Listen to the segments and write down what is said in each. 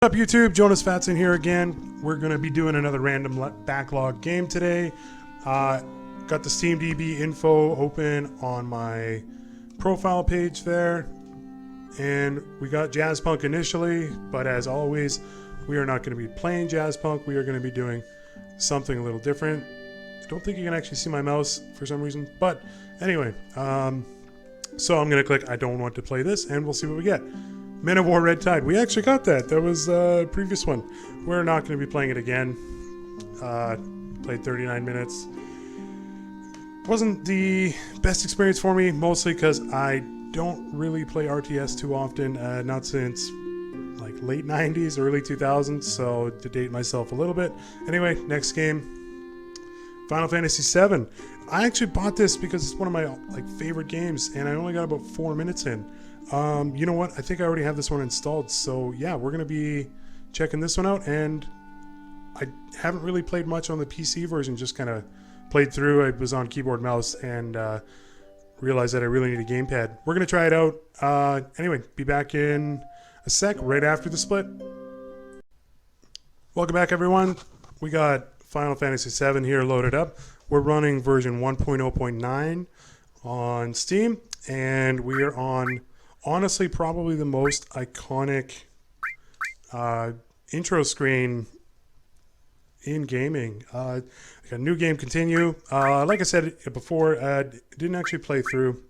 up, YouTube? Jonusfatson here again. We're going to be doing another random backlog game today. Got the steamdb.info open on my profile page there. And we got Jazzpunk initially, but as always, we are not going to be playing Jazzpunk. We are going to be doing something a little different. I don't think you can actually see my mouse for some reason. But anyway, so I'm going to click I don't want to play this, and we'll see what we get. Men of War Red Tide. We actually got that. That was a previous one. We're not going to be playing it again. Played 39 minutes. Wasn't the best experience for me, mostly because I don't really play RTS too often. Not since like late 90s, early 2000s, so to date myself a little bit. Anyway, next game. Final Fantasy VII. I actually bought this because it's one of my favorite games, and I only got about 4 minutes in. You know what? I think I already have this one installed. So yeah, we're going to be checking this one out. And I haven't really played much on the PC version, just kind of played through. I was on keyboard mouse and realized that I really need a gamepad. We're going to try it out. Anyway, be back in a sec, right after the split. Welcome back, everyone. We got Final Fantasy VII here loaded up. We're running version 1.0.9 on Steam, and we are on honestly probably the most iconic intro screen in gaming. A new game continue. Like I said before, didn't actually play through,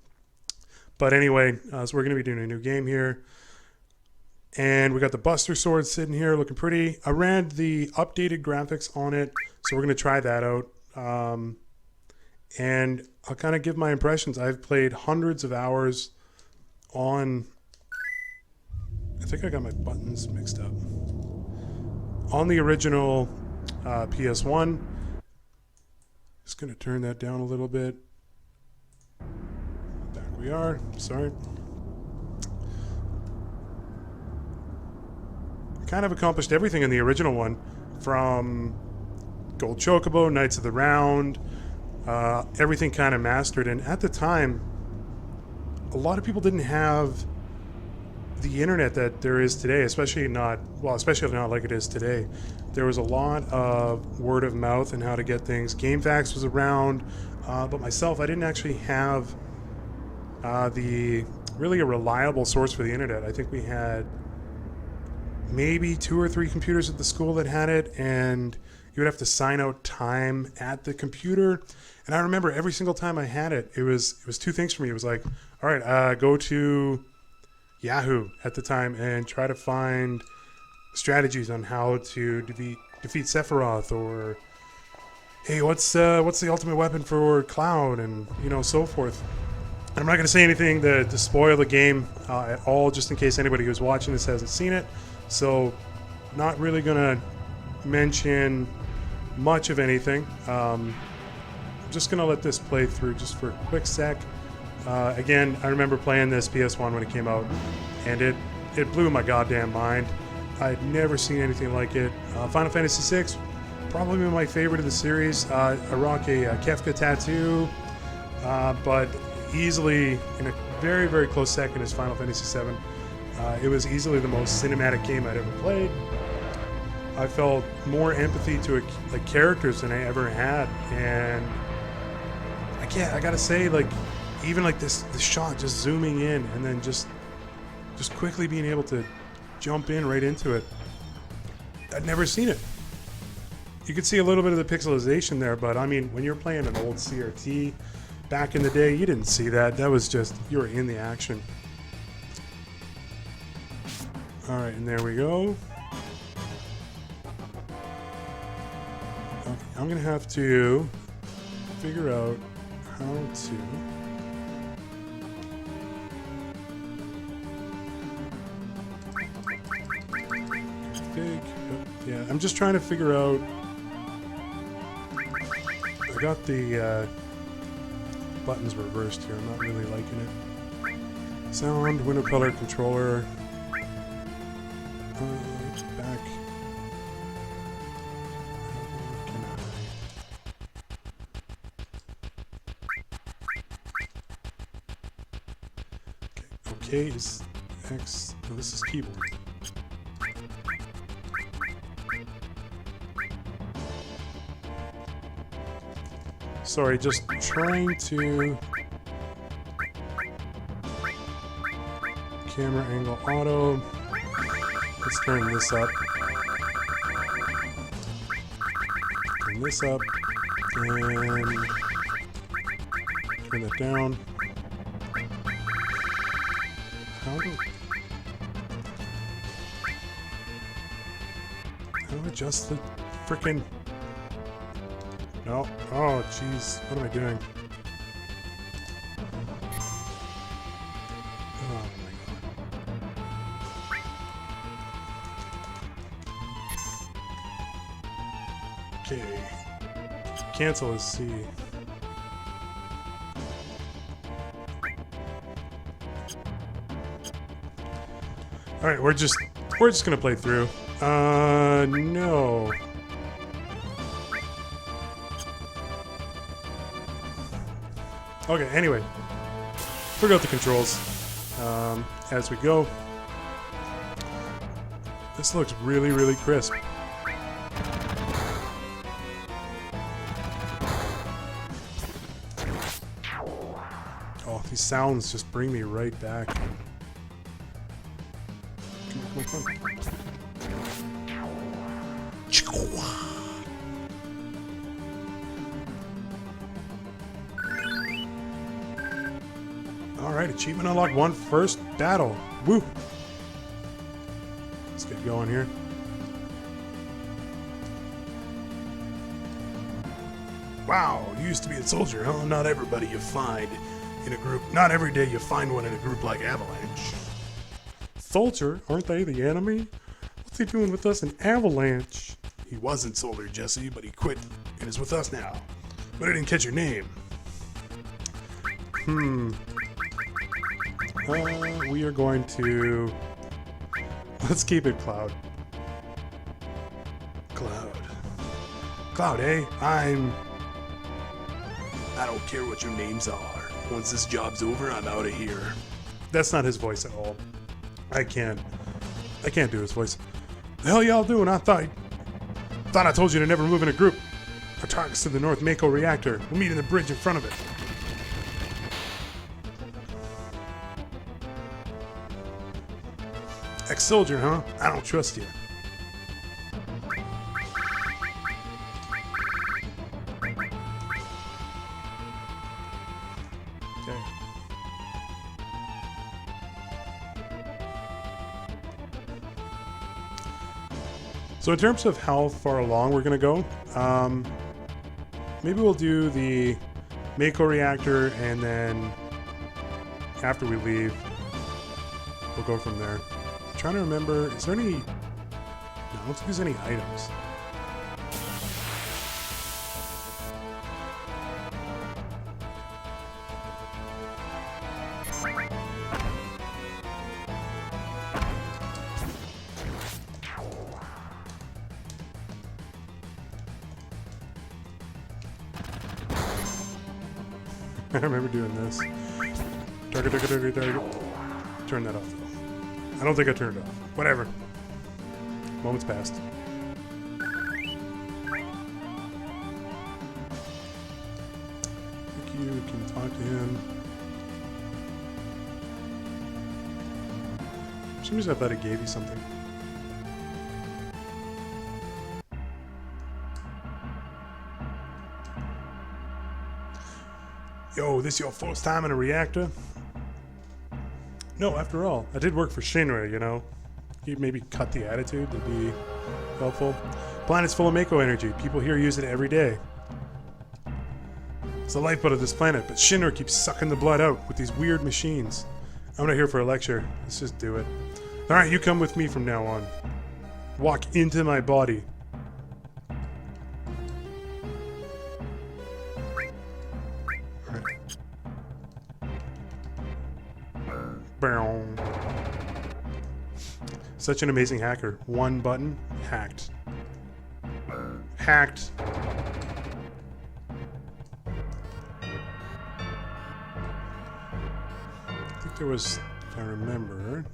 but anyway, so we're going to be doing a new game here, and we got the Buster Sword sitting here looking pretty. I ran the updated graphics on it, so we're going to try that out, and I'll kind of give my impressions. I've played hundreds of hours on, I think I got my buttons mixed up, on the original PS1. Just going to turn that down a little bit. Back we are. Sorry. Kind of accomplished everything in the original one, from Gold Chocobo, Knights of the Round, everything kind of mastered. And at the time, a lot of people didn't have the internet that there is today, especially not like it is today. There was a lot of word of mouth and how to get things. GameFAQs was around, but myself, I didn't actually have really a reliable source for the internet. I think we had maybe 2 or 3 computers at the school that had it, and you would have to sign out time at the computer. And I remember every single time I had it, it was 2 things for me. It was like, all right, go to Yahoo at the time and try to find strategies on how to defeat Sephiroth, or hey, what's the ultimate weapon for Cloud, and so forth. And I'm not going to say anything to spoil the game at all, just in case anybody who's watching this hasn't seen it. So, not really going to mention much of anything. I'm just going to let this play through just for a quick sec. Again, I remember playing this PS1 when it came out, and it blew my goddamn mind. I'd never seen anything like it. Final Fantasy VI, probably my favorite of the series. I rock a Kefka tattoo, but easily in a very, very close second is Final Fantasy VII. It was easily the most cinematic game I'd ever played. I felt more empathy to characters than I ever had, and I gotta say, even this shot, just zooming in and then just quickly being able to jump in right into it. I'd never seen it. You could see a little bit of the pixelization there, but I mean, when you're playing an old CRT back in the day, you didn't see that. That was just, you were in the action. All right, and there we go. Okay, I'm gonna have to figure out how to yeah, I'm just trying to figure out. I got the buttons reversed here. I'm not really liking it. Sound, window color, controller. Back. Okay, is X. No, this is keyboard. Sorry, just trying to... Camera angle auto. Let's turn this up. Turn this up. And... turn it down. How do I adjust the frickin'... No. Oh, jeez. What am I doing? Oh, my God. Okay. Cancel is C. Alright, we're just gonna play through. No. Okay, anyway. Figure out the controls as we go. This looks really, really crisp. Oh, these sounds just bring me right back. Come on. Alright, achievement unlocked 1 first battle. Woo! Let's get going here. Wow, you used to be a soldier, huh? Not everybody you find in a group. Not every day you find one in a group like Avalanche. Soldier? Aren't they the enemy? What's he doing with us in Avalanche? He wasn't Soldier, Jesse, but he quit and is with us now. But I didn't catch your name. We are going to... Let's keep it Cloud. Cloud, eh? I don't care what your names are. Once this job's over, I'm out of here. That's not his voice at all. I can't do his voice. The hell y'all doing? I thought I told you to never move in a group. Our target's to the North Mako reactor. We'll meet in the bridge in front of it. Ex-soldier, huh? I don't trust you. Okay. So in terms of how far along we're gonna go, maybe we'll do the Mako reactor, and then after we leave, we'll go from there. I'm trying to remember, is there any... No, I don't think there's any items. I remember doing this. Target. Turn that off, though. I don't think I turned it off. Whatever. Moments passed. I think you can talk to him. For some reason I thought it gave you something. Yo, this your first time in a reactor? No, after all, I did work for Shinra, you know. You maybe cut the attitude to be helpful. Planet's full of Mako energy. People here use it every day. It's the lifeblood of this planet, but Shinra keeps sucking the blood out with these weird machines. I'm not here for a lecture. Let's just do it. Alright, you come with me from now on. Walk into my body. Such an amazing hacker. One button, hacked. Hacked. I think there was, if I remember,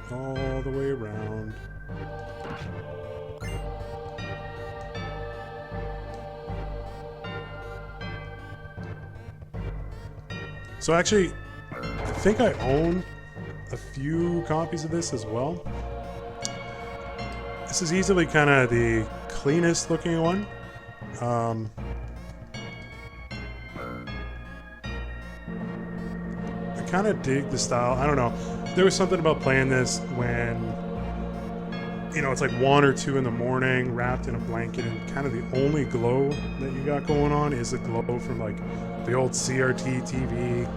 all the way around. So actually, I think I own a few copies of this as well. This is easily kind of the cleanest looking one. I kind of dig the style. I don't know. There was something about playing this when, you know, it's like 1 or 2 in the morning, wrapped in a blanket, and kind of the only glow that you got going on is the glow from like the old CRT TV,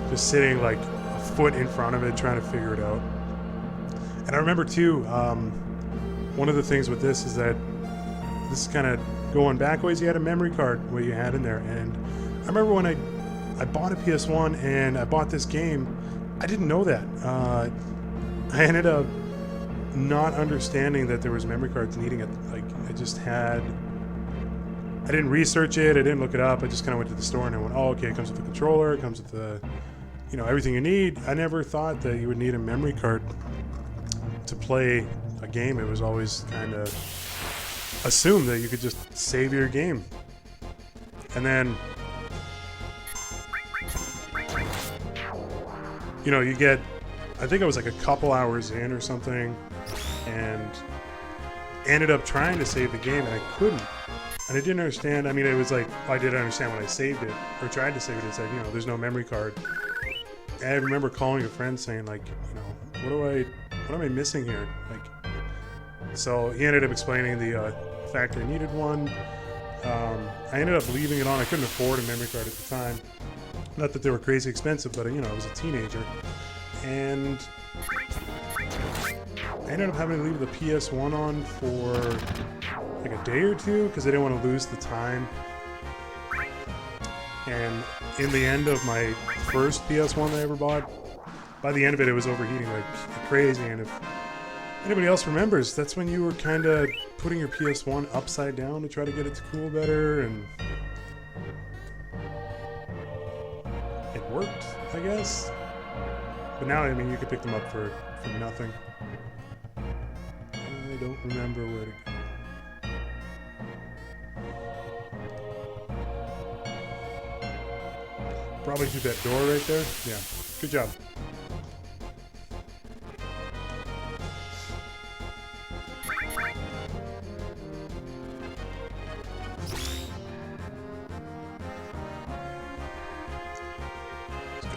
just sitting like a foot in front of it trying to figure it out. And I remember too, one of the things with this is that this is kind of going back ways. You had a memory card where you had in there, and I remember when I bought a PS1 and I bought this game, I didn't know that. I ended up not understanding that there was memory cards needing it. Like I didn't research it, I didn't look it up, I just kind of went to the store and I went, oh okay, it comes with the controller, it comes with the, you know, everything you need. I never thought that you would need a memory card to play a game. It was always kind of assumed that you could just save your game. And then, you know, you get, I think I was like a couple hours in or something, and ended up trying to save the game, and I couldn't. And I didn't understand. I mean, it was like, I didn't understand when I saved it, or tried to save it. It said, you know, there's no memory card. And I remember calling a friend saying, like, you know, what am I missing here? Like, so he ended up explaining the fact I needed one. I ended up leaving it on. I couldn't afford a memory card at the time. Not that they were crazy expensive, but you know, I was a teenager. And I ended up having to leave the PS1 on for like a day or two because I didn't want to lose the time. And in the end of my first PS1 that I ever bought, by the end of it, it was overheating like crazy. And if anybody else remembers, that's when you were kind of putting your PS1 upside down to try to get it to cool better, and it worked, I guess. But now, I mean, you could pick them up for nothing. I don't remember where to go. Probably through that door right there. Yeah, good job.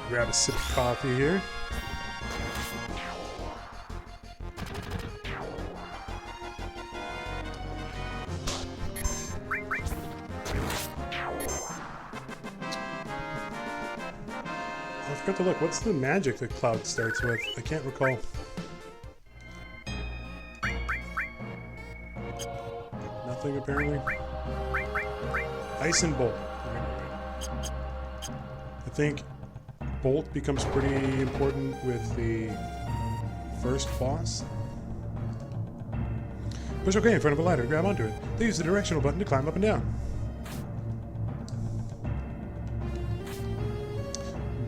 Grab a sip of coffee here. I forgot to look. What's the magic that Cloud starts with? I can't recall. Nothing apparently. Ice and Bolt. I think Bolt becomes pretty important with the first boss. Push OK in front of a ladder, grab onto it. They use the directional button to climb up and down.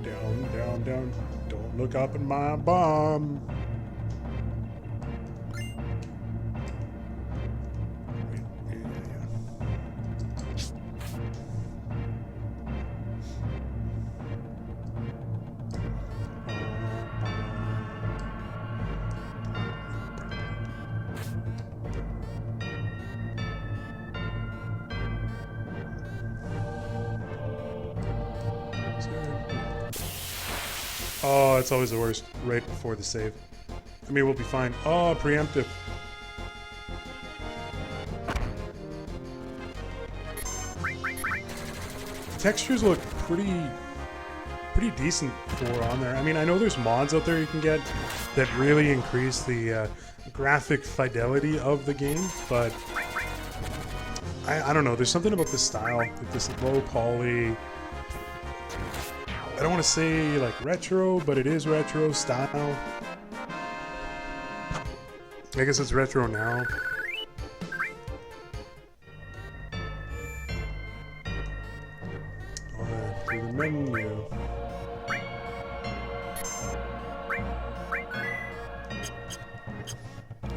Down, down, down. Don't look up at my bum. Oh, it's always the worst, right before the save. I mean, we'll be fine. Oh, preemptive. The textures look pretty decent for on there. I mean, I know there's mods out there you can get that really increase the graphic fidelity of the game, but I don't know. There's something about this style, like this low poly. I don't want to say like retro, but it is retro style. I guess it's retro now. Through the menu.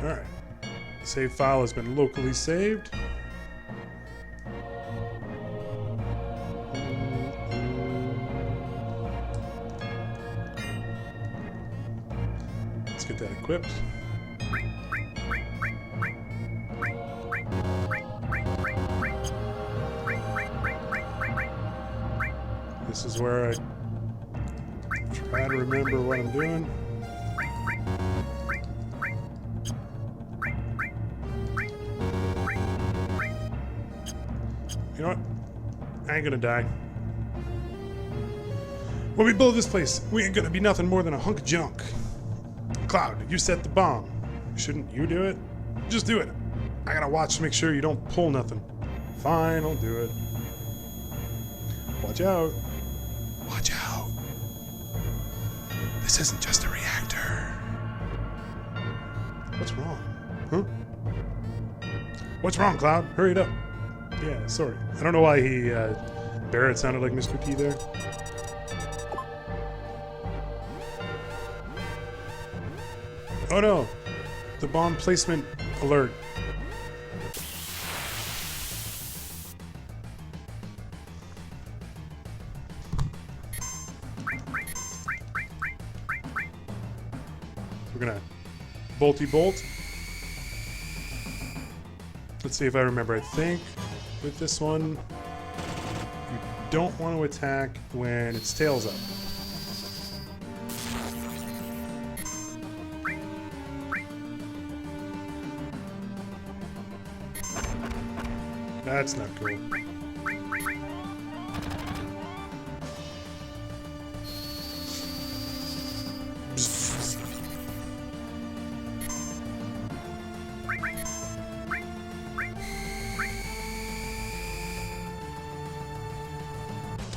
Alright. Save file has been locally saved. equipped. This is where I try to remember what I'm doing. You know what? I ain't gonna die. When we build this place, we ain't gonna be nothing more than a hunk of junk. Cloud, you set the bomb. Shouldn't you do it? Just do it. I gotta watch to make sure you don't pull nothing. Fine, I'll do it. Watch out. Watch out. This isn't just a reactor. What's wrong? Huh? What's wrong, Cloud? Hurry it up. Yeah, sorry. I don't know why he, Barrett sounded like Mr. P there. Oh no! The bomb placement alert. We're gonna bolty bolt. Let's see if I remember. I think with this one, you don't want to attack when its tail's up. That's not cool.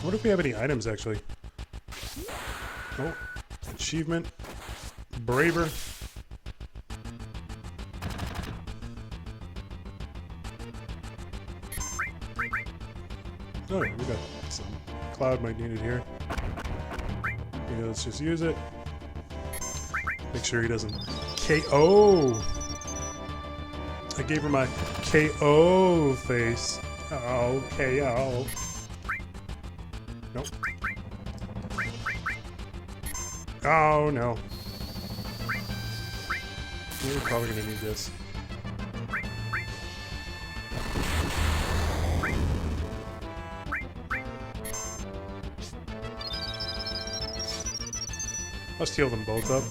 What if we have any items, actually? Oh, achievement. Braver. Oh, we got some. Cloud might need it here. Yeah, let's just use it. Make sure he doesn't KO. I gave her my KO face. Oh, KO. Nope. Oh, no. We're probably gonna need this. Let's heal them both up.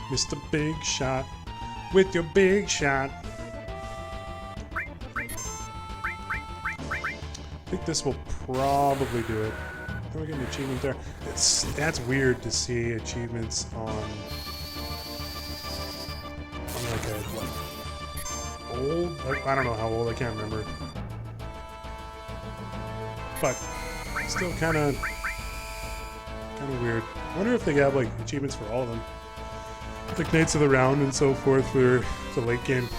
Mr. Big Shot with your big shot. I think this will probably do it. Oh, we get an achievement there. That's weird to see achievements on like a old. I don't know how old. I can't remember. But still kind of weird. I wonder if they have like achievements for all of them, like Knights of the Round and so forth for the late game.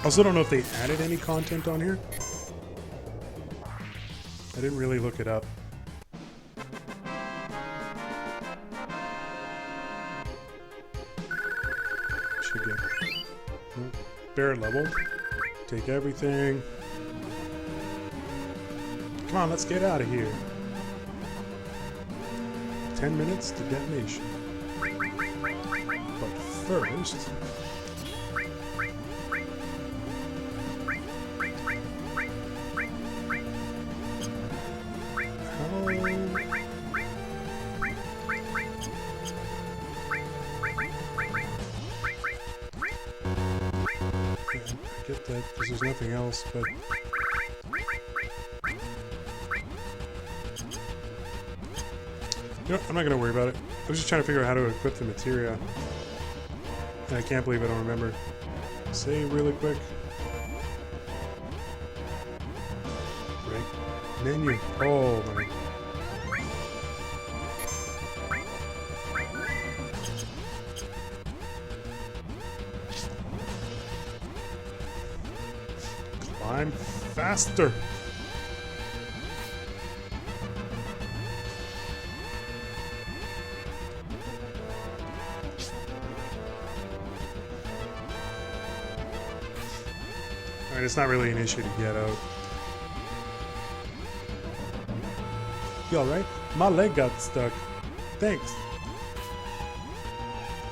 Also, don't know if they added any content on here. I didn't really look it up. Should get Barrett leveled. Take everything. Come on, let's get out of here. 10 minutes to detonation. But first... I get that, because there's nothing else, but... You know, I'm not gonna worry about it. I was just trying to figure out how to equip the materia. And I can't believe I don't remember. Save really quick. Right. Menu. Oh my. Climb faster. It's not really an issue to get out. You alright? My leg got stuck. Thanks.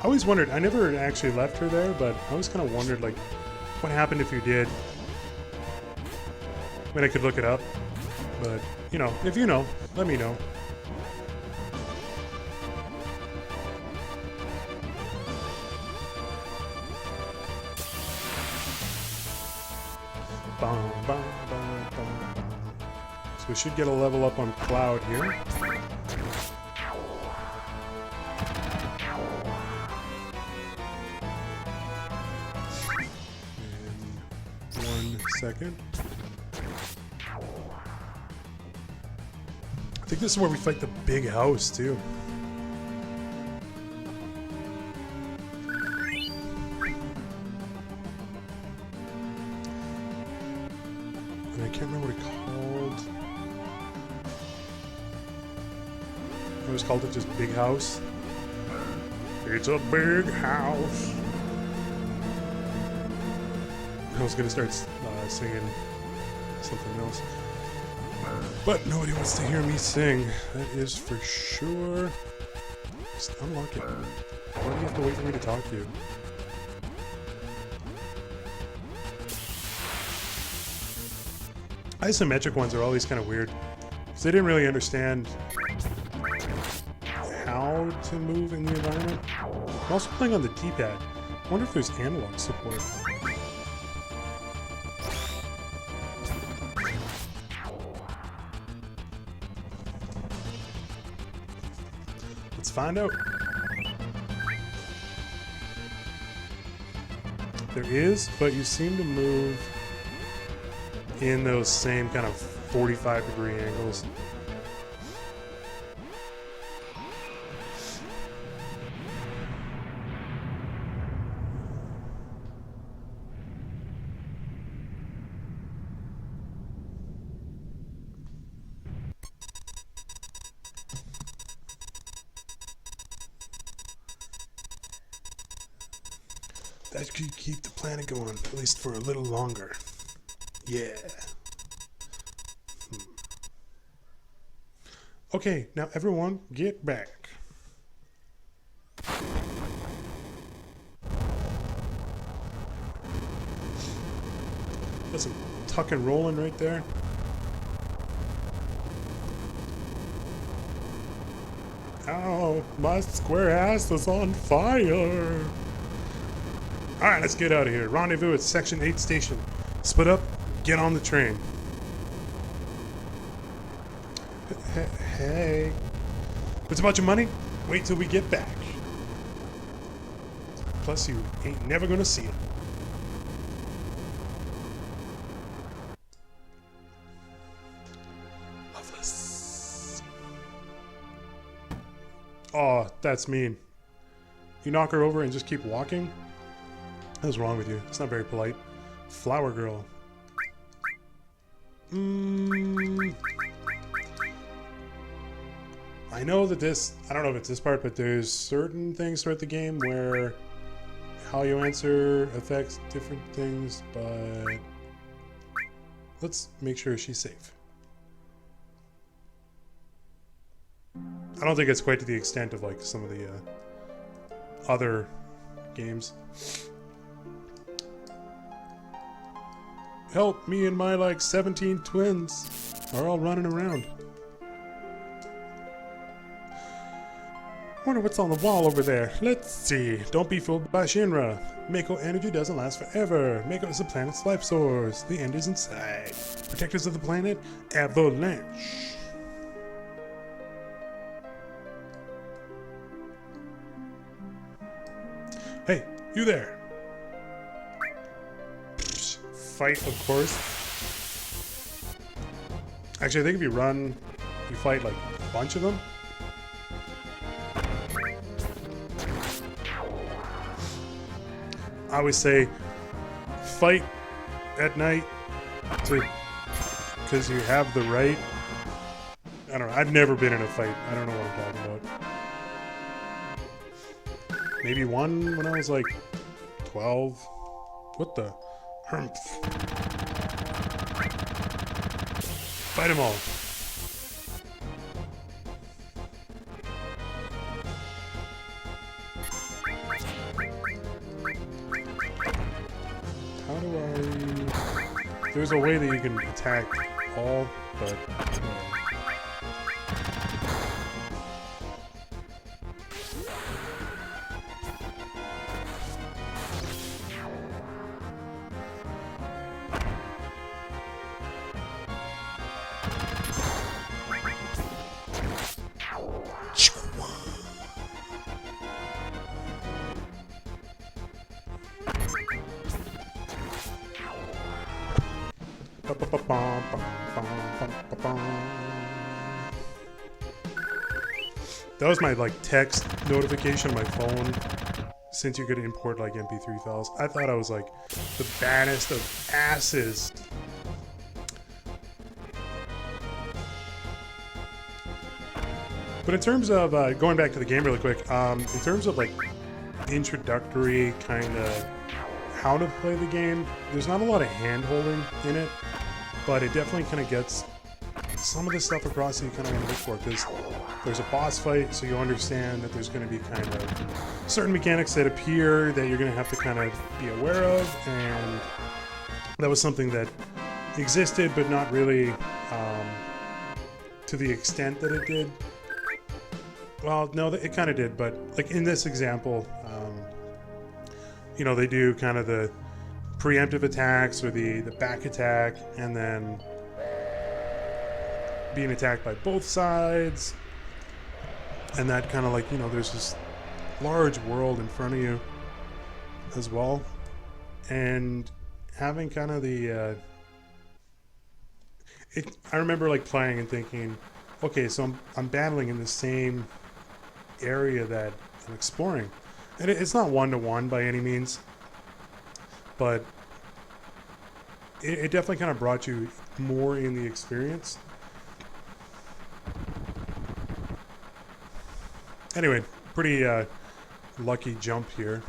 I always wondered, I never actually left her there, but I always kind of wondered, like, what happened if you did? I mean, I could look it up, but, you know, if you know, let me know. Bum, bum, bum, bum, bum. So we should get a level up on Cloud here. In 1 second. I think this is where we fight the big house too. And I can't remember what it called. It was called it just Big House. It's a big house. I was gonna start singing something else. But nobody wants to hear me sing. That is for sure. Just unlock it. Why do you have to wait for me to talk to you? Isometric ones are always kind of weird. Because they didn't really understand how to move in the environment. I'm also playing on the D-pad. I wonder if there's analog support. Let's find out. There is, but you seem to move in those same kind of 45-degree angles. That could keep the planet going, at least for a little longer. Yeah. Okay, now everyone, get back. That's some tuck and rolling right there. Ow, my square ass is on fire. Alright, let's get out of here. Rendezvous at Section 8 station. Split up, get on the train. Hey. It's about your money? Wait till we get back. Plus, you ain't never gonna see it. Loveless. Oh, that's mean. You knock her over and just keep walking? What's wrong with you? It's not very polite. Flower girl. I know that this, I don't know if it's this part, but there's certain things throughout the game where how you answer affects different things, but let's make sure she's safe. I don't think it's quite to the extent of like some of the other games. Help, me and my like 17 twins are all running around. Wonder what's on the wall over there. Let's see. Don't be fooled by Shinra. Mako energy doesn't last forever. Mako is the planet's life source. The end is in sight. Protectors of the planet, avalanche. Hey, you there. Fight, of course. Actually, I think if you run, you fight like a bunch of them. I always say, fight at night because you have the right. I don't know. I've never been in a fight. I don't know what I'm talking about. Maybe one when I was like 12. What the? Humph. Fight them all. There's a way that you can attack all, but that was my like text notification on my phone. Since you could import like MP3 files, I thought I was like the baddest of asses. But in terms of going back to the game really quick, in terms of like introductory kind of how to play the game, there's not a lot of hand-holding in it, but it definitely kind of gets some of the stuff across that you kind of want to look for, because there's a boss fight, so you understand that there's going to be kind of certain mechanics that appear that you're going to have to kind of be aware of, and that was something that existed, but not really to the extent that it did. Well, no, it kind of did, but like in this example, you know, they do kind of the preemptive attacks or the back attack, and then being attacked by both sides, and that kind of like, you know, there's this large world in front of you as well, and having kind of the I remember like playing and thinking, okay, so I'm battling in the same area that I'm exploring, and it's not one-to-one by any means, but it definitely kind of brought you more in the experience. Anyway, pretty lucky jump here.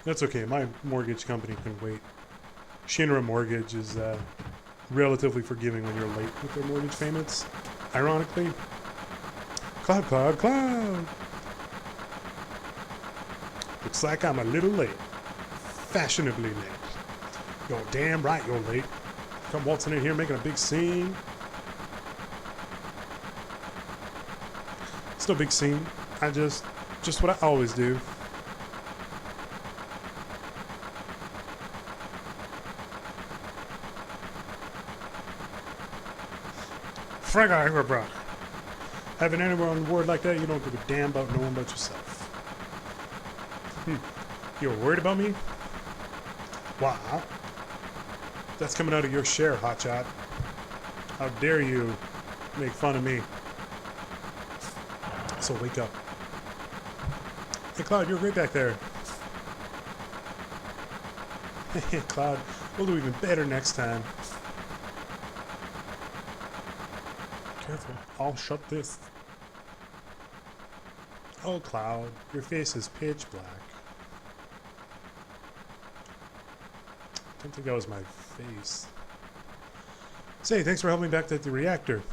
That's okay, my mortgage company can wait. Shinra Mortgage is relatively forgiving when you're late with their mortgage payments. Ironically. Cloud, cloud, cloud! Looks like I'm a little late. Fashionably late. You're damn right you're late. Come waltzing in here making a big scene. It's no big scene. I just what I always do. Frank, having anyone on board like that, you don't give a damn about knowing about yourself. You were worried about me? Why? That's coming out of your share, hotshot. How dare you make fun of me? So wake up. Hey, Cloud, you're right back there. Hey, Cloud, we'll do even better next time. Careful, I'll shut this. Oh, Cloud, your face is pitch black. I don't think that was my face. Say, thanks for helping me back to the reactor.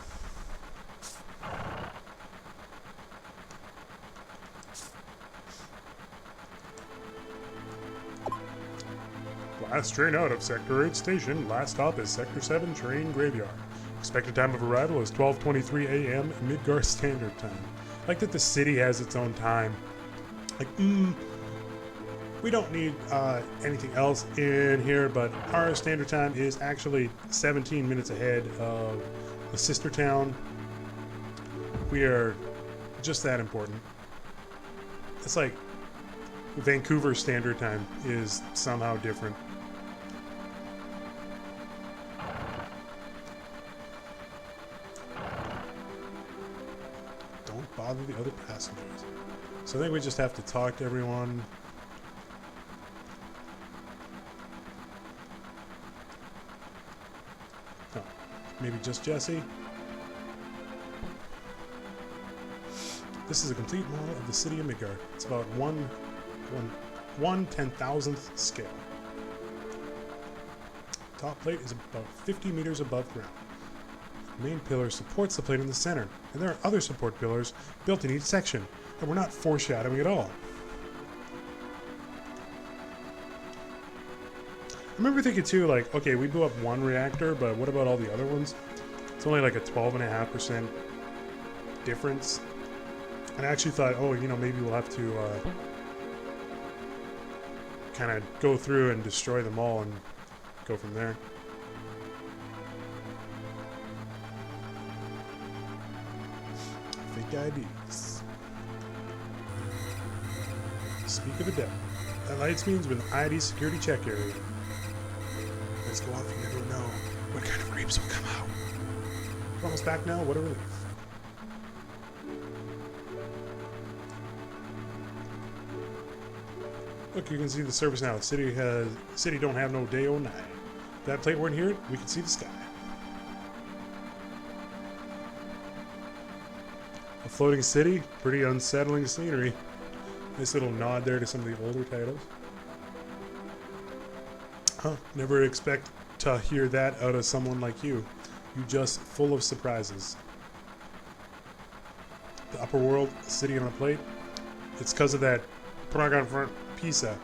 Last train out of Sector 8 station. Last stop is Sector 7 train graveyard. Expected time of arrival is 12:23 a.m. Midgar Standard Time. I like that the city has its own time. Like, we don't need anything else in here, but our standard time is actually 17 minutes ahead of the sister town. We are just that important. It's like Vancouver Standard Time is somehow different. Don't bother the other passengers. So I think we just have to talk to everyone. Oh, maybe just Jesse? This is a complete model of the city of Midgard. It's about 1/10,000th scale. Top plate is about 50 meters above ground. The main pillar supports the plate in the center, and there are other support pillars built in each section, and we're not foreshadowing at all. I remember thinking too, like, okay, we blew up one reactor, but what about all the other ones? It's only like a 12.5% difference. And I actually thought, oh, you know, maybe we'll have to kind of go through and destroy them all and go from there. Fake IDs. Speak of the devil. That lights means with an ID security check area. Let's go off, you never know what kind of grapes will come out. We're almost back now, what a relief. Look, you can see the surface now. The city don't have no day or night. If that plate weren't here, we could see the sky. A floating city, pretty unsettling scenery. Nice little nod there to some of the older titles. Huh, never expect to hear that out of someone like you. You just full of surprises. The upper world, city on a plate. It's because of that Praga front pizza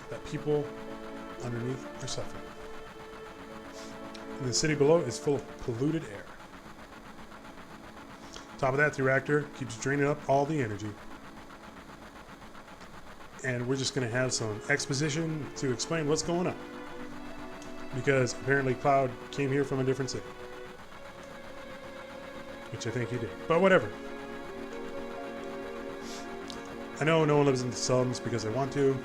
that people underneath are suffering. And the city below is full of polluted air. Top of that, the reactor keeps draining up all the energy. And we're just going to have some exposition to explain what's going on. Because apparently Cloud came here from a different city. Which I think he did. But whatever. I know no one lives in the slums because they want to.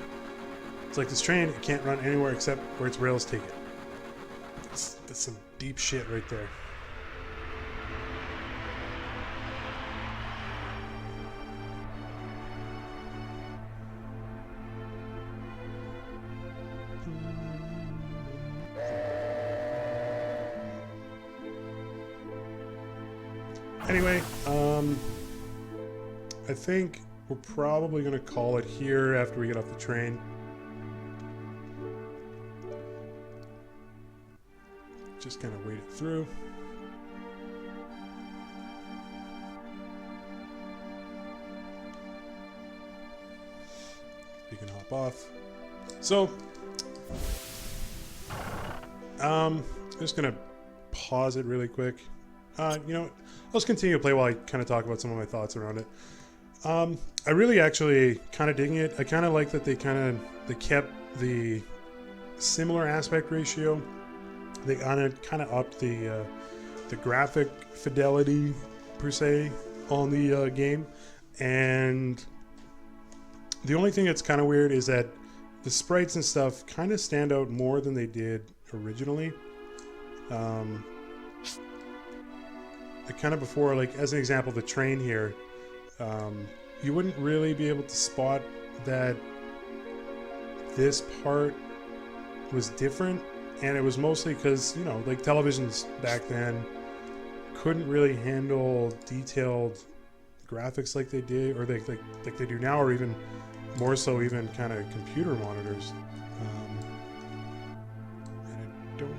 It's like this train, it can't run anywhere except where its rails take it. That's some deep shit right there. Anyway, I think we're probably going to call it here after we get off the train. Just kind of wait it through. You can hop off. So, I'm just going to pause it really quick. You know, let's continue to play while I kind of talk about some of my thoughts around it. I really actually kind of digging it. I kind of like that they kept the similar aspect ratio. They kind of upped the graphic fidelity per se on the game, and the only thing that's kind of weird is that the sprites and stuff kind of stand out more than they did originally. Kind of before, like as an example, the train here, you wouldn't really be able to spot that this part was different, and it was mostly because, you know, like televisions back then couldn't really handle detailed graphics like they did, or like they do now, or even more so, even kind of computer monitors. And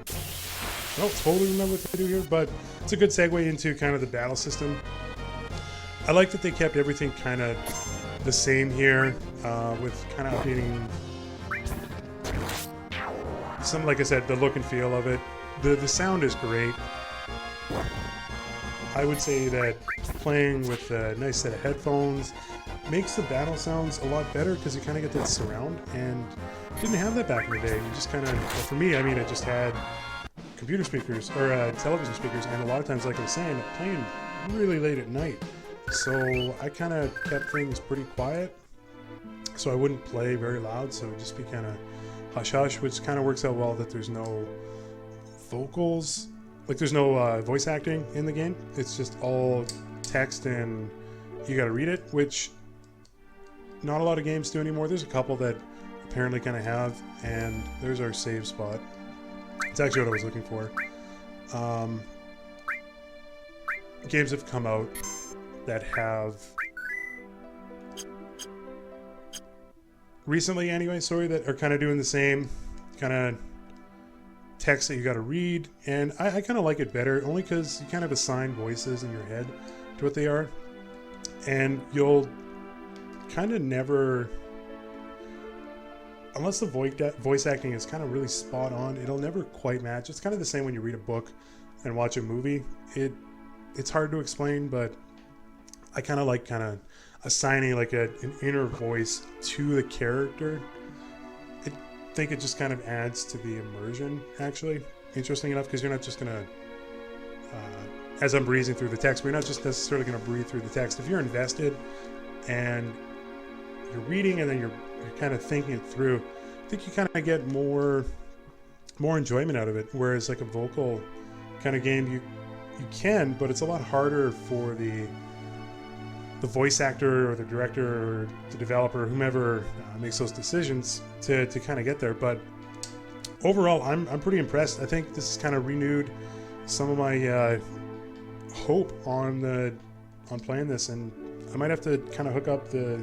I don't totally remember what they do here, but it's a good segue into kind of the battle system. I like that they kept everything kind of the same here, with kind of updating some, like I said, the look and feel of it. The sound is great. I would say that playing with a nice set of headphones makes the battle sounds a lot better, because you kind of get that surround, and didn't have that back in the day. You just kind of, well, for me, I mean, I just had computer speakers or television speakers, and a lot of times, like I was saying, playing really late at night, so I kind of kept things pretty quiet, so I wouldn't play very loud, so it'd just be kind of hush hush, which kind of works out well that there's no vocals, like there's no voice acting in the game. It's just all text and you got to read it, which not a lot of games do anymore. There's a couple that apparently kind of have, and there's our save spot. It's actually what I was looking for. Games have come out that have recently, anyway, sorry, that are kind of doing the same, kind of text that you got to read, and I kind of like it better only because you kind of assign voices in your head to what they are, and you'll kind of never, unless the voice acting is kind of really spot on, it'll never quite match. It's kind of the same when you read a book and watch a movie. It's hard to explain, but I kind of like assigning like an inner voice to the character. I think it just kind of adds to the immersion, actually. Interesting enough, because you're not just gonna, as I'm breezing through the text, we're not just necessarily gonna breathe through the text. If you're invested and you're reading and then you're kind of thinking it through, I think you kind of get more enjoyment out of it. Whereas like a vocal kind of game, you can, but it's a lot harder for the voice actor or the director or the developer, whomever makes those decisions to kind of get there. But overall, I'm pretty impressed. I think this has kind of renewed some of my hope on playing this, and I might have to kind of hook up the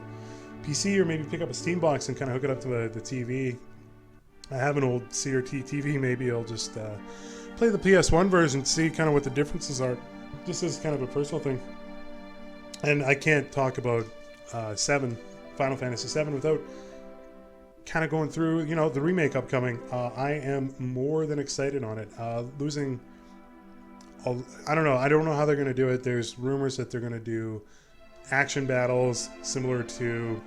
PC or maybe pick up a Steam box and kind of hook it up to the TV. I have an old CRT TV. Maybe I'll just play the PS1 version, see kind of what the differences are, just as kind of a personal thing. And I can't talk about Final Fantasy VII without kind of going through, the remake upcoming. I am more than excited on it. I don't know how they're going to do it. There's rumors that they're going to do action battles similar to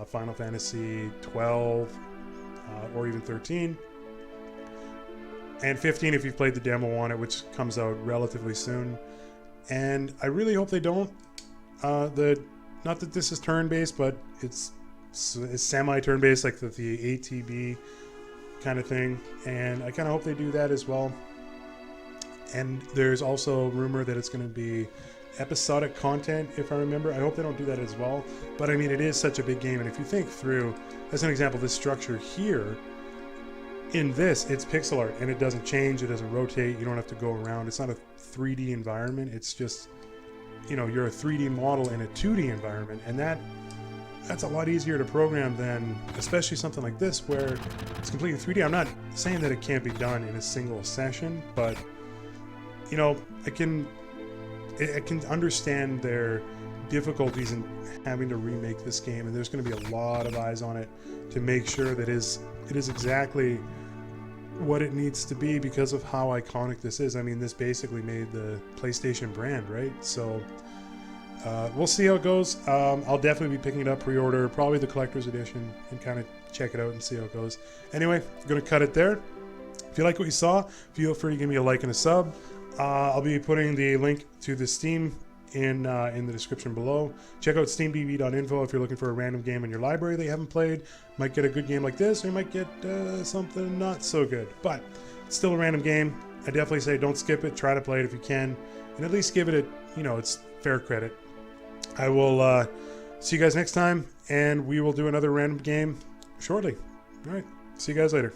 Final Fantasy 12 or even 13. And 15 if you've played the demo on it, which comes out relatively soon. And I really hope they don't. Not that this is turn-based, but it's semi-turn-based, like the ATB kind of thing. And I kind of hope they do that as well. And there's also rumor that it's going to be episodic content, if I remember. I hope they don't do that as well. But I mean, it is such a big game. And if you think through, as an example, this structure here, in this, it's pixel art. And it doesn't change. It doesn't rotate. You don't have to go around. It's not a 3D environment. It's just, you're a 3D model in a 2D environment. And that's a lot easier to program than, especially something like this, where it's completely 3D. I'm not saying that it can't be done in a single session, but I can understand their difficulties in having to remake this game, and there's going to be a lot of eyes on it to make sure that it is exactly what it needs to be because of how iconic this is. I mean, this basically made the PlayStation brand, right? So we'll see how it goes. I'll definitely be picking it up pre-order, probably the collector's edition, and kind of check it out and see how it goes. Anyway, I'm going to cut it there. If you like what you saw, feel free to give me a like and a sub. I'll be putting the link to the Steam in the description below. Check out steamdb.info if you're looking for a random game in your library that you haven't played. Might get a good game like this, or you might get something not so good. But it's still a random game. I definitely say don't skip it. Try to play it if you can, and at least give it its fair credit. I will see you guys next time, and we will do another random game shortly. All right, see you guys later.